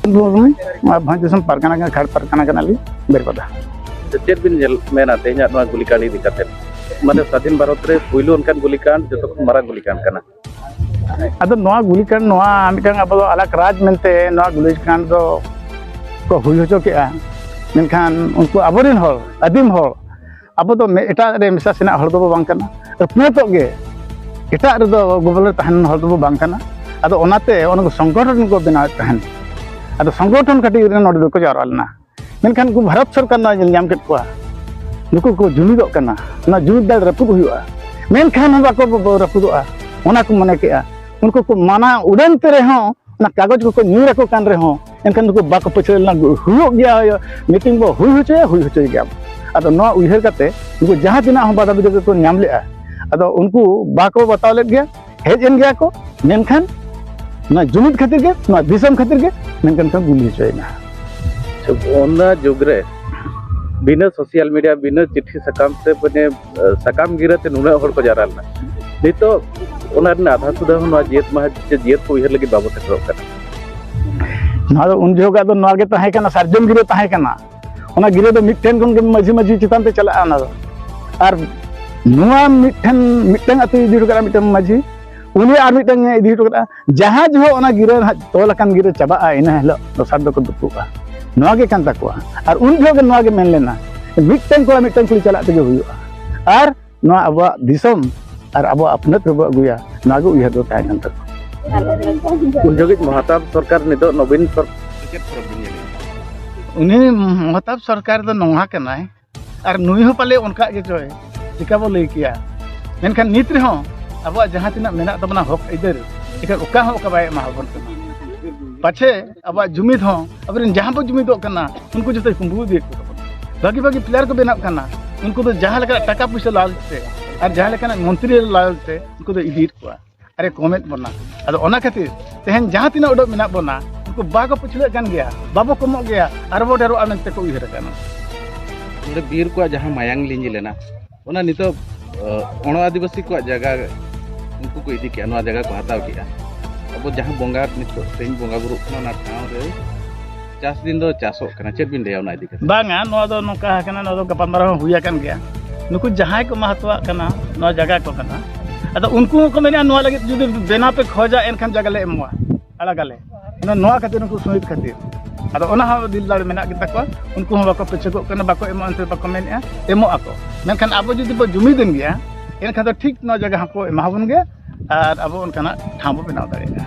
भाजसम पारकाना खाड़ पारकाना बेरपदा चेत बिन मेना तेहना नोआ गुलिकांड इदी काते माने स्वाधीन भारत रे पुइलो अनकान गुलिकांड जतो मारांग गुलिकांड काना अदो नोआ गुलिकांड नोआ मिटांग अब अलग राज मेनते नोआ गुलिकांड दो को हुई होचो केआ मेनखान उनको अबोरिन हर आदिम हर अब तो एटा रे मिसा सेना हर दो बांग काना पुतो गे एटा रे दो गोबल तहन हर दो बांग काना अदो ओनाते ओनको संगठन को बनाव तहन अदो संगठन कटी रे नोड को जारलना मेनखान को भारत सरकार ना नाम केट को नुको को जुमिदो कना ना जुमिद दाल रपुद हुआ मेनखान बाको रपुदोआ ओना को मने केआ उनको को माना उड़न ते रहो ना कागज को न्यूर को कान रहो एनखान को बाको पछलना हुयो गया मीटिंग बो हुई होचे गया अदो नो उइहर काते उनको जहां दिना हम बादा बिदे को नाम लेआ अदो उनको बाको बताव ले गया हेज एन गया को मेनखान ना जुमिद खातिर के ना दिसम खातिर के मेनखान का गुली होचेना ओना जुगरे बिना सोशल मीडिया बिना चिट्ठी सकाम से बने सकाम गिरते नुना हर को जारालना नितो ओना आधा सुधा नो जेत मा जेत को उहर लगी बाबू तक करना ना उन जोगा दो नोआ के तहे कना सरजम गिरे तहे कना ओना गिरे दो मिटन कोन के माझी माझी चितान ते चला ना आर नोआ मिटन अति इदी करा मिटन माझी उनी आर मिटन इदी करा जहाज हो ओना गिरे तोलकन गिरे चबा इना हेलो दोसर दो को दुपुआ नोआ के कान तकवा आर उन जोगे नोआ के मेन लेना मिटन को चला तेगे हुआ आर नोआ अब दिसम आर अब अपनत रब अगुया नोआ के उयहर दो ताय कान तक उन जोगे महताब सरकार नितो नवीन सरकार उनी महताब सरकार दो नोहा कनाय आर नुई हो पाले उनका के जोय चिका बो लई किया मेनखान नित रे हो अब जहां तिना मेना तबना हक इधर इका ओका हो ओका बाय माहबन कना पाछे अब जुमिद हो अब जहां पर जुमिदो कना उनको जो कुंबू दे भागी भागी प्लेयर को बेना कना उनको तो जहां लगा टाका पैसा लालते और जहां लगा मंत्री लालते उनको तो इदीर को अरे कमेंट बना अदो ओना खातिर तेहन जहां तिना उडो मेना बना उनको बागो पछले कान गया बाबो कमो गया अरबो डेरो आमेंते को उहर काना नोडे बीर को जहां मायांग लिंजी लेना ओना नितो अण आदिवासी को जगह उनको को इदी के नो जगह को हताव किया अब जहां बंगा नितो तेन बंगा गुरु ना ठाव रे चास दिन दो चासो कना चेत बिन देया ना इदी के बांगा नो दो नोका कना नो दो गपा मारा हुया कान गया नुकु जहां को महत्वा कना नो जगह को कना अदो उनको को मेना नो लगे जुदी बेना पे खोजा एनखान जगह ले एमवा अलग आले नो खातिर उनको सुनित खातिर अदो ओना हा दिल दाल मेना गिता को उनको हम बाको पेचे को कना बाको एमो अंतर बाको मेनया एमो आको मेनखान अब जुदी बो जुमिदन गया एनखान तो ठीक नो जगह को एमाबन गया और अब उनका ठाव बनाव दाड़ेगा।